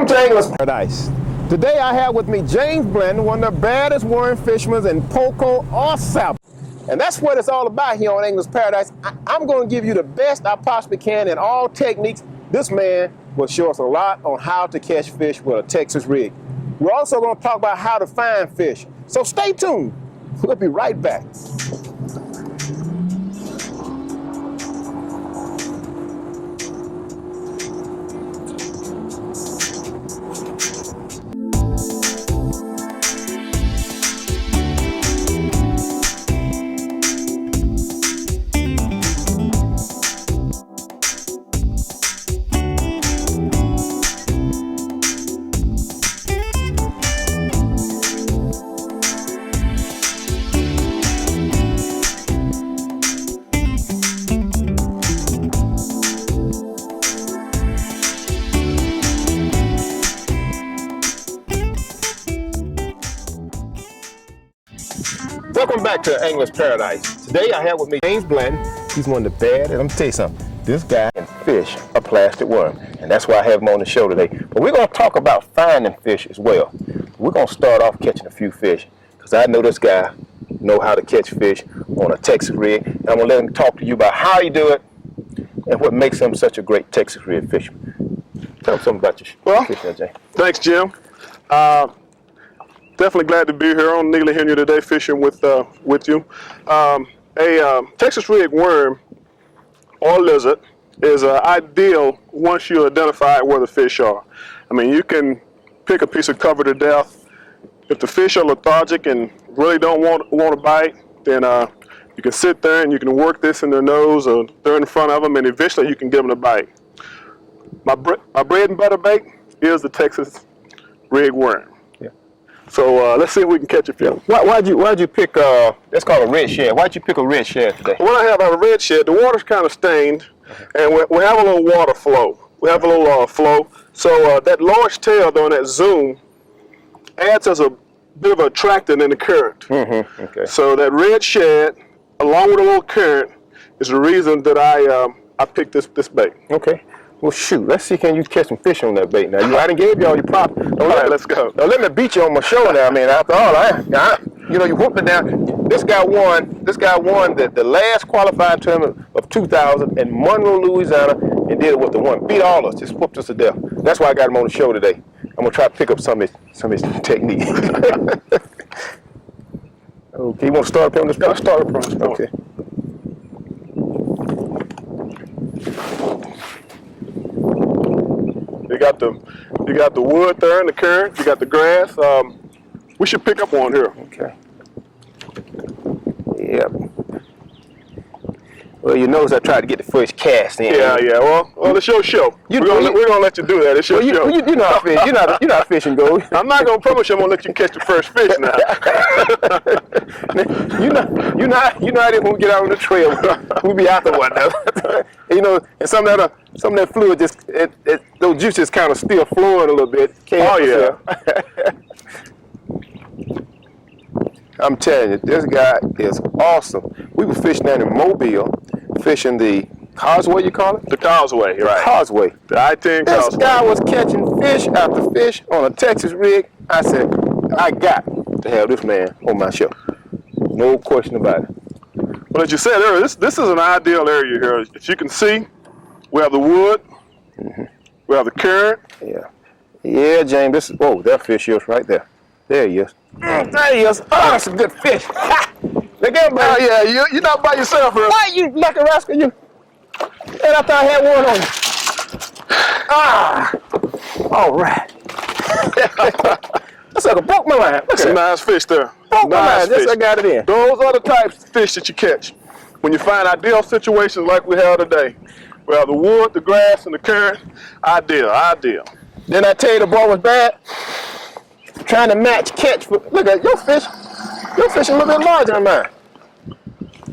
Welcome to Angler's Paradise. Today I have with me James Blandon, one of the baddest worm fishermen in Poco or South. And that's what it's all about here on Angler's Paradise. I'm going to give you the best I possibly can in all techniques. This man will show us a lot on how to catch fish with a Texas rig. We're also going to talk about how to find fish. So stay tuned. We'll be right back. Welcome back to Angler's Paradise. Today I have with me James Blandon. He's one of the bad, and I'm gonna tell you something. This guy can fish a plastic worm, and that's why I have him on the show today. But we're gonna talk about finding fish as well. We're gonna start off catching a few fish, because I know this guy know how to catch fish on a Texas rig. And I'm gonna let him talk to you about how he do it and what makes him such a great Texas rig fisherman. Tell him something about your fishing, James. Thanks, Jim. Definitely glad to be here on Neely Henry today fishing with you. A Texas rig worm or lizard is ideal once you identify where the fish are. I mean, you can pick a piece of cover to death. If the fish are lethargic and really don't want to bite, then you can sit there and you can work this in their nose or they're in front of them, and eventually you can give them a bite. My bread and butter bait is the Texas rig worm. So let's see if we can catch a fish. Why'd you pick, let's call it a red shad. Why'd you pick a red shad today? What I have on a red shad, the water's kind of stained, and we have a little water flow. We have a little flow. So that large tail though, that zoom, adds as a bit of a attractant in the current. Okay. So that red shad, along with a little current, is the reason that I picked this bait. Okay. Well, shoot, let's see, can you catch some fish on that bait now? I done gave you all your props. All right, let's go. Don't let me beat you on my show now, man. After all, you know, you whooped it down. This guy won the last qualifying tournament of 2000 in Monroe, Louisiana, and did it with the one. Beat all of us, just whooped us to death. That's why I got him on the show today. I'm gonna try to pick up some of his technique. Okay, you want to start up here on this? I'll start up on this. Okay. You got the wood there in the current. You got the grass. We should pick up one here. Okay. Yep. Well, you notice I tried to get the first cast in. Yeah. Well, it's your show. We're gonna let you do that. It's your show. You know how fish. You're not fishing gold. I'm not gonna promise you I'm gonna let you catch the first fish now. you know how when we get out on the trail, we be out there one now. You know, and some of that fluid just those juices kind of still flowing a little bit. Oh yeah. I'm telling you, this guy is awesome. We were fishing down in Mobile, fishing the causeway, you call it? The causeway, right. Causeway. The I-10 causeway. This guy was catching fish after fish on a Texas rig. I said, I got to have this man on my show. No question about it. Well, as you said earlier, this is an ideal area here. As you can see, we have the wood, we have the current. Yeah, James, whoa, that fish is right there. There he is. There he is. Oh, that's a good fish. Look at him, man. Yeah, you're not by yourself here. Why you lucky rascal, you? And I thought I had one on you. All right. That's like a broke my line. That's a nice fish there. Broke my line. Yes, I got it in. Those are the types of fish that you catch when you find ideal situations like we have today. We have the wood, the grass, and the current. Ideal. Then I tell you the boy was bad. Trying to match catch. Look at your fish. Your fish a little bit larger than mine.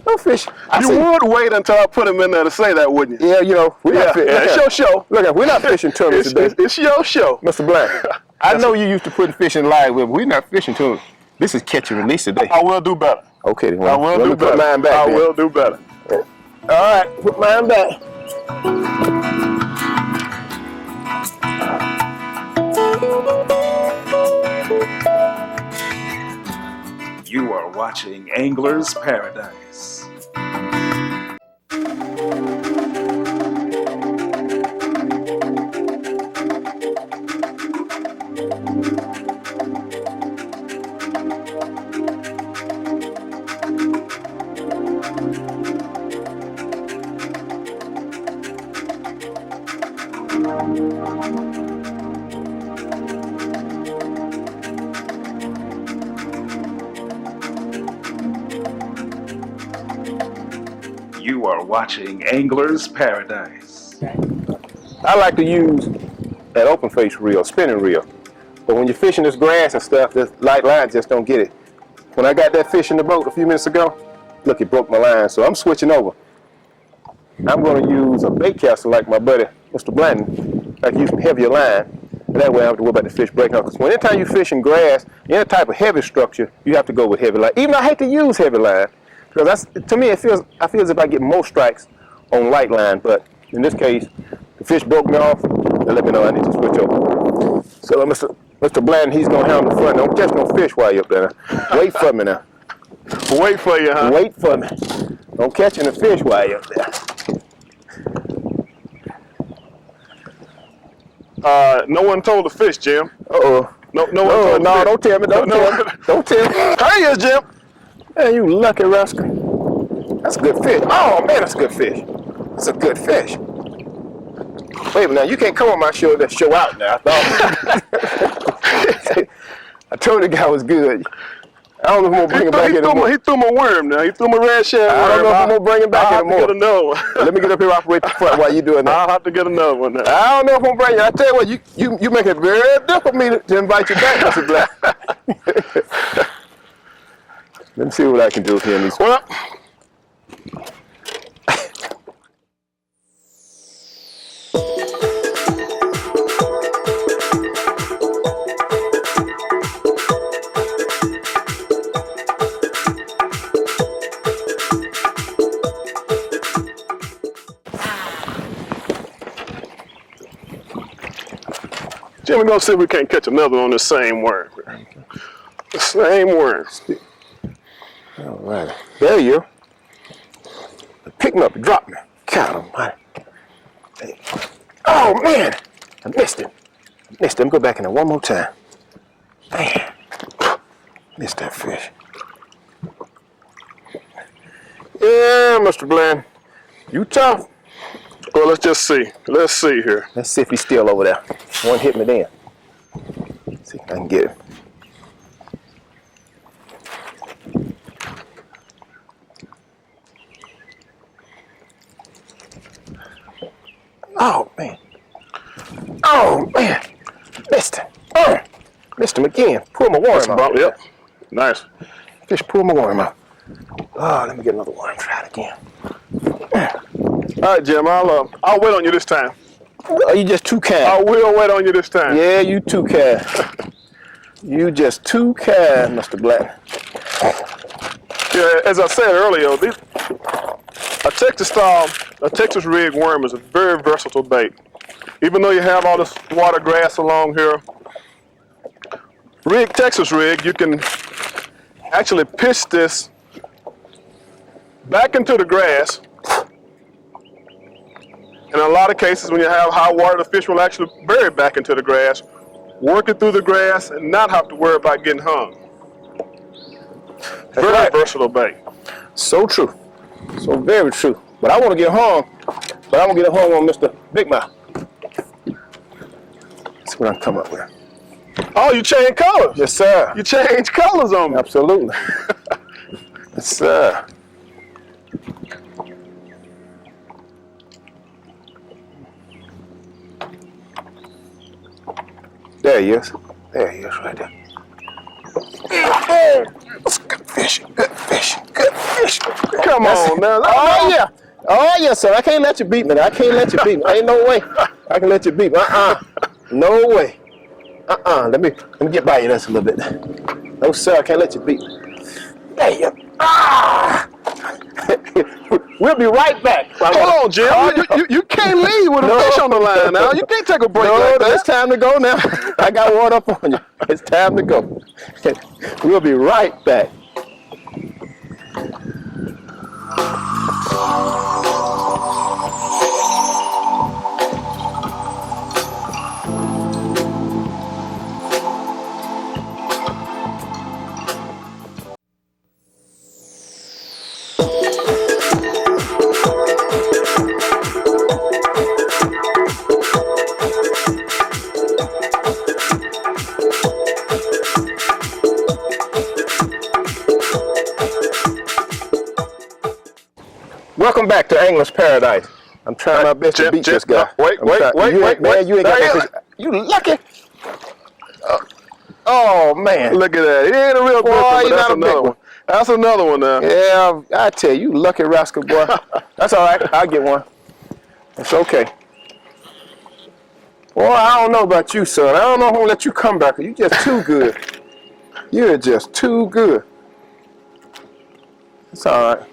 Your fish. You would wait until I put him in there to say that, wouldn't you? Yeah, you know. It's your show. Look, we're not fishing tournaments today. It's your show. Mr. Black, I know you used to put fish in live with, but we're not fishing tournaments. This is catch and release today. I will do better. Okay, then. I will do better. Put mine back, I will do better. All right, put mine back. You are watching Angler's Paradise. You are watching Angler's Paradise. I like to use an open face reel, spinning reel. But when you're fishing this grass and stuff, this light lines just don't get it. When I got that fish in the boat a few minutes ago, look, it broke my line. So I'm switching over. I'm going to use a bait caster like my buddy, Mr. Blandon. I can use some heavier line. And that way I don't have to worry about the fish breaking up. Because anytime you fish in grass, any type of heavy structure, you have to go with heavy line. Even though I hate to use heavy line. Because to me, I feel as if I get more strikes on light line. But in this case, the fish broke me off. They let me know I need to switch over. So Mr. Blandon, he's going to handle the front. Don't catch no fish while you're up there. Wait for me now. Wait for you, huh? Wait for me. Don't catch any fish while you're up there. No one told the fish, Jim. Uh-oh. No one told the fish. Don't tell me. Don't tell me. There he is, Jim. Man, you lucky rascal. That's a good fish. Oh, man, that's a good fish. That's a good fish. Wait a minute, now, you can't come on my show and show out now. I told the guy was good. I don't know if I'm going to bring him back anymore. He threw my worm now. He threw my red shell worm. I don't know if I'm going to bring him back anymore. I'll have to get another one. Let me get up here and operate the front while you doing that. I'll have to get another one now. I don't know if I'm going to bring you. I tell you what, you make it very difficult for me to invite you back, Mr. Black. Let me see what I can do here in these. Well, Jim, we're going to see if we can't catch another on the same worm. The same worm. All right. There you go. Pick me up and drop me. God almighty. Hey. Oh, man. I missed him. Let me go back in there one more time. Man. Missed that fish. Yeah, Mr. Bland. You tough. Well, let's just see. Let's see here. Let's see if he's still over there. One hit me then. Let's see if I can get him. Oh, man. Oh, man. Missed him. Missed him again. Pull my worm out. Yep. Nice. Just pull my worm out. Oh, let me get another worm. Try it again. All right, Jim. I'll wait on you this time. Oh, you just too kind. I will wait on you this time. Yeah, you too kind. You just too kind, Mr. Black. Yeah, as I said earlier, a Texas rig worm is a very versatile bait. Even though you have all this water grass along here, Texas rig, you can actually pitch this back into the grass. In a lot of cases, when you have high water, the fish will actually bury back into the grass, work it through the grass, and not have to worry about getting hung. Very versatile bait. So true. So very true. But I want to get hung. But I want to get hung on Mr. Big Mouth. That's what I'm coming up with. Oh, you change colors. Yes, sir. You change colors on me. Absolutely. Yes, sir. There he is. There he is right there. Oh, that's good fish. Good fish. Good fish. Come on now. Oh, yeah. Oh, yes, sir. I can't let you beat me. I can't let you beat me. Ain't no way I can let you beat me. No way. Let me get by you just a little bit. No, sir. I can't let you beat me. There you go. We'll be right back. Hold on, Jim. You can't leave with a fish on the line now. You can't take a break like that. It's time to go now. I got one up on you. It's time to go. We'll be right back. Welcome back to Angler's Paradise. I'm trying my best to beat this guy. Wait. Man, you ain't got no fish. You lucky. Oh, man. Look at that. He ain't a real good one, but that's another one. That's another one now. Yeah, I tell you, lucky rascal boy. That's all right. I'll get one. It's okay. Well, I don't know about you, son. I don't know if I'm going to let you come back. You're just too good. You're just too good. It's all right.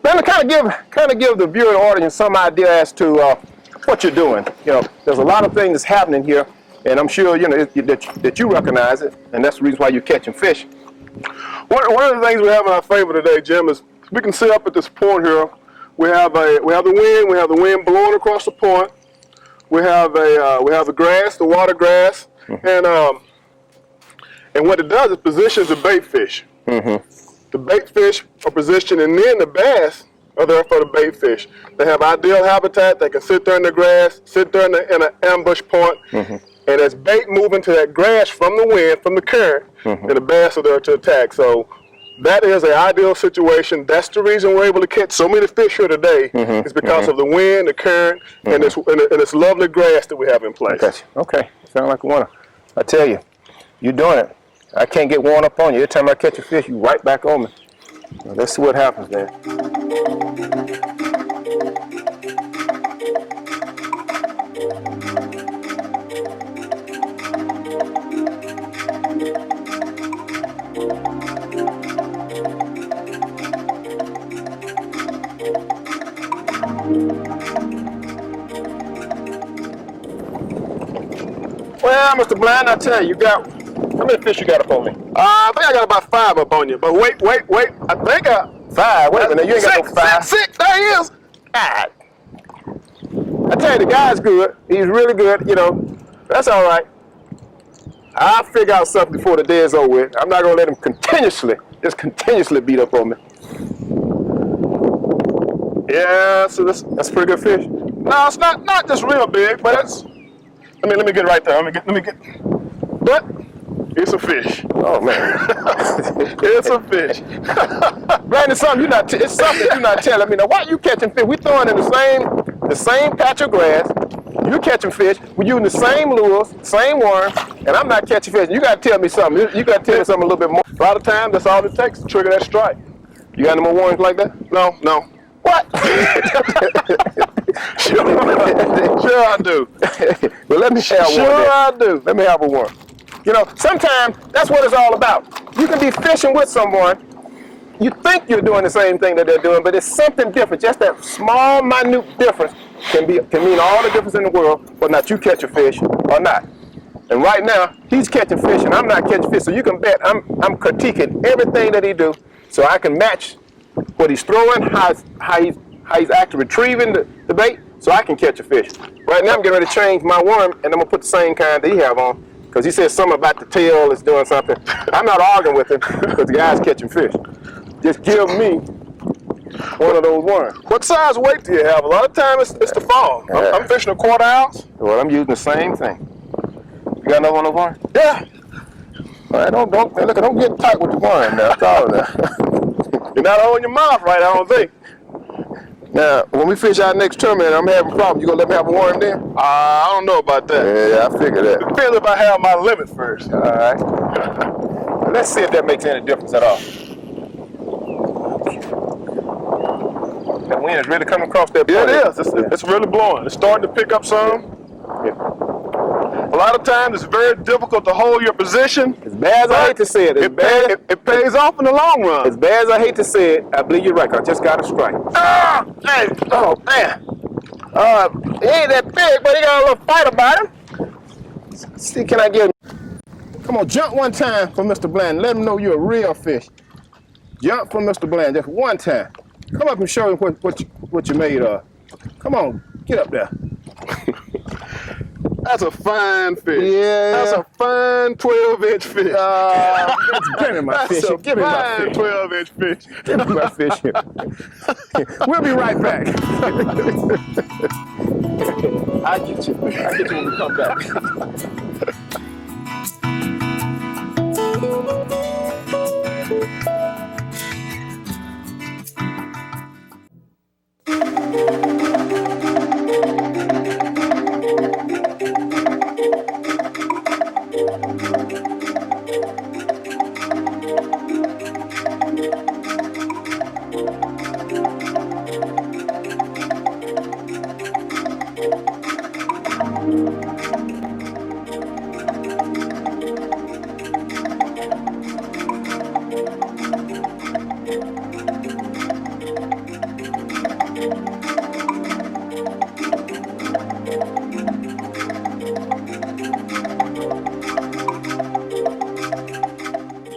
Then kind of give the viewing audience some idea as to what you're doing. You know, there's a lot of things happening here, and I'm sure you know that you recognize it, and that's the reason why you're catching fish. One of the things we have in our favor today, Jim, is we can see up at this point here. We have the wind. We have the wind blowing across the point. We have the grass, the water grass, and what it does is positions the bait fish. The bait fish are positioned, and then the bass are there for the bait fish. They have ideal habitat. They can sit there in the grass, sit there in an ambush point, and as bait moving to that grass from the wind, from the current, and the bass are there to attack. So that is an ideal situation. That's the reason we're able to catch so many fish here today. Is because of the wind, the current, and this lovely grass that we have in place. Okay, sound like a winner. I tell you, you're doing it. I can't get worn up on you. Every time I catch a fish, you right back on me. Now, let's see what happens then. Well, Mr. Blandon, I tell you, how many fish you got up on me? I think I got about 5 up on you. But wait. I think 5? Wait a minute, you ain't got no 5. 6, there he is. God. I tell you, the guy's good. He's really good, you know. That's all right. I'll figure out something before the day is over with. I'm not going to let him continuously beat up on me. Yeah, so that's a pretty good fish. No, it's not just real big, but it's. Let me get right there. Let me get. But it's a fish. Oh man, it's a fish. Brandon, it's something you're not telling me. Now, why you catching fish? We throwing in the same patch of grass. You catching fish. We're using the same lures, same worm, and I'm not catching fish. You got to tell me something. You got to tell me something a little bit more. A lot of times, that's all it takes to trigger that strike. You got any more worms like that? No. What? Sure I do. Well, let me have one. Sure I do. Let me have a worm. You know, sometimes that's what it's all about. You can be fishing with someone. You think you're doing the same thing that they're doing, but it's something different. Just that small, minute difference can mean all the difference in the world, whether or not you catch a fish or not. And right now, he's catching fish and I'm not catching fish. So you can bet I'm critiquing everything that he do, so I can match what he's throwing, how he's actually retrieving the bait, so I can catch a fish. Right now, I'm getting ready to change my worm, and I'm gonna put the same kind that he have on, because he said something about the tail is doing something. I'm not arguing with him, because the guy's catching fish. Just give me one of those worms. What size weight do you have? A lot of times it's the fall. I'm fishing a 1/4 ounce. Well, I'm using the same thing. You got another one of those worms? Yeah. All right, don't get tight with the worm now. That's all that. You're not holding your mouth right, I don't think. Now, when we fish our next tournament, I'm having problems. You gonna let me have a worm then? I don't know about that. Yeah, I figured that. Depends if I have my limit first. All right. Let's see if that makes any difference at all. That wind is really coming across that point. Yeah, it is. It's really blowing. It's starting to pick up some. Yeah. A lot of times it's very difficult to hold your position. As bad as I hate to say it, It pays off in the long run. As bad as I hate to say it, I believe you're right. I just got a strike. Ah! Hey! Oh, man. He ain't that big, but he got a little fight about him. See, can I get him? Come on, jump one time for Mr. Blandon. Let him know you're a real fish. Jump for Mr. Blandon just one time. Come up and show him what you made of. Come on, get up there. That's a fine fish. Yeah. That's a fine 12-inch fish. Give me my fish. Give me my fish. 12-inch fish. Give me my fish. We'll be right back. I'll get you when we come back.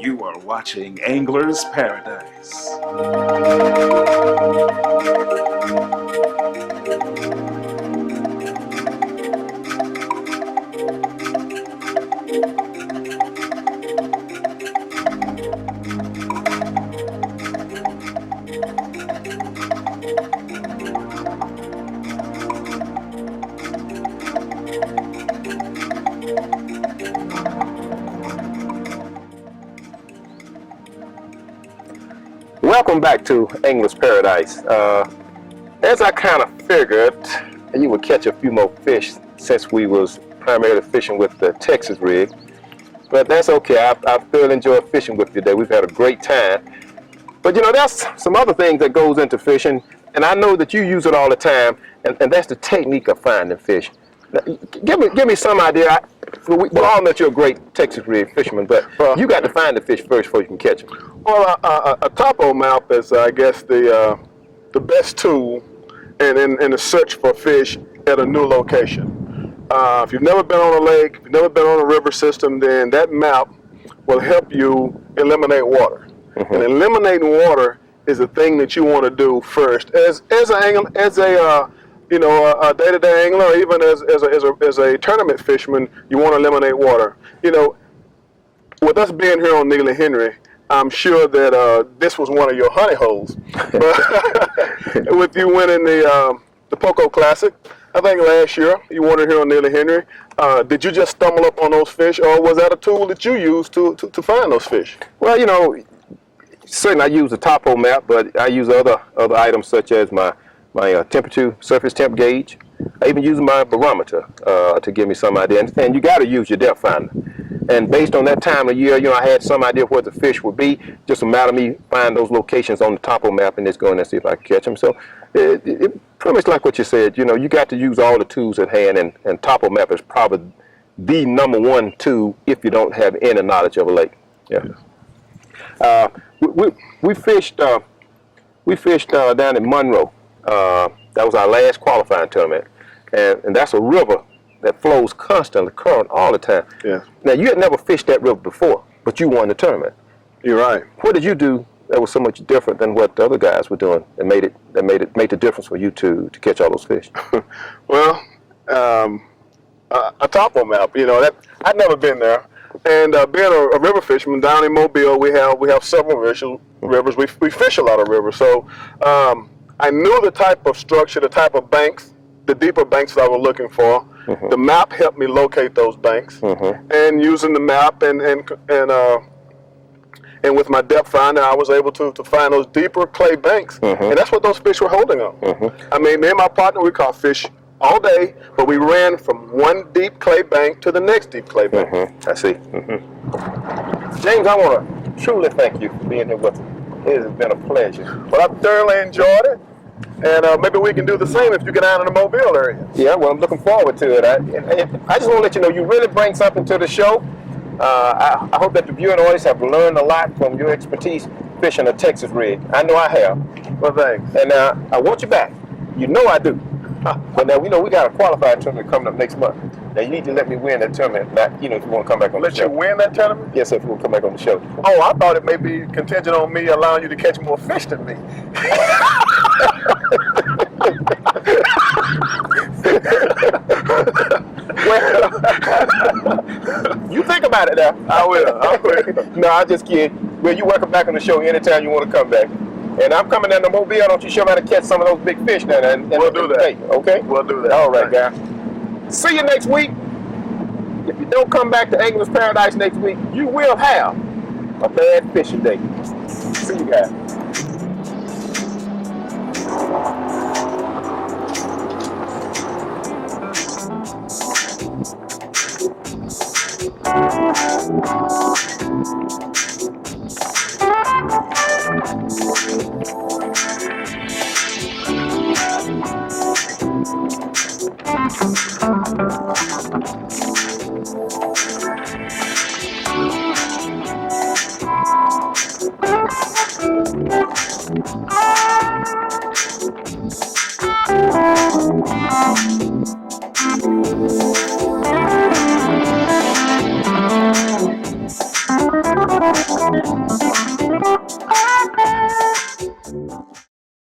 You are watching Angler's Paradise. Welcome back to Angler's Paradise. As I kind of figured, you would catch a few more fish since we was primarily fishing with the Texas rig. But that's okay. I still enjoy fishing with you today. We've had a great time. But you know, there's some other things that goes into fishing, and I know that you use it all the time, and that's the technique of finding fish. Now, give me some idea. We all know you're a great Texas rig fisherman, but you got to find the fish first before you can catch them. Well, a topo map is, I guess, the best tool in the search for fish at a new location. If you've never been on a lake, if you've never been on a river system, then that map will help you eliminate water. And eliminating water is the thing that you want to do first, as a day-to-day angler, or even as a tournament fisherman. You want to eliminate water. You know, with us being here on Neely Henry, I'm sure that this was one of your honey holes. But with you winning the Poco Classic, I think last year you won it here on Neely Henry. Did you just stumble up on those fish, or was that a tool that you used to find those fish? Well, you know, certainly I use the topo map, but I use other items such as my temperature, surface temp gauge. I even use my barometer to give me some idea. And you got to use your depth finder. And based on that time of year, you know, I had some idea of where the fish would be. Just a matter of me find those locations on the topo map and just go in and see if I can catch them. So it pretty much like what you said. You know, you got to use all the tools at hand, and topo map is probably the #1 tool if you don't have any knowledge of a lake. Yeah. We fished down in Monroe. That was our last qualifying tournament, and that's a river that flows constantly, current all the time. Yeah. Now, you had never fished that river before, but you won the tournament. You're right. What did you do that was so much different than what the other guys were doing that made the difference for you to catch all those fish? Well, a topo map. You know, that I'd never been there. And being a river fisherman down in Mobile, we have several rivers. We fish a lot of rivers, so I knew the type of structure, the type of banks, the deeper banks that I was looking for. The map helped me locate those banks, and using the map and with my depth finder, I was able to find those deeper clay banks, and that's what those fish were holding on. I mean, me and my partner, we caught fish all day, but we ran from one deep clay bank to the next deep clay bank. I see. James, I want to truly thank you for being here with us. It has been a pleasure. But I thoroughly enjoyed it. And maybe we can do the same if you get down in the Mobile area. Yeah, well, I'm looking forward to it. I just want to let you know you really bring something to the show. I hope that the viewing audience have learned a lot from your expertise fishing a Texas rig. I know I have. Well, thanks. And I want you back. You know I do. But now we got a qualified tournament coming up next month. Now you need to let me win that tournament. Not, if you want to come back on the show. Let you win that tournament? Yes, sir, if you want to come back on the show. Oh, I thought it may be contingent on me allowing you to catch more fish than me. Well, you think about it now. I will. No, I just kid. Well, you welcome back on the show anytime you want to come back. And I'm coming down to Mobile. Don't you show me how to catch some of those big fish now? We'll do that. Day, okay? We'll do that. All right, guys. See you next week. If you don't come back to Angler's Paradise next week, you will have a bad fishing day. See you guys.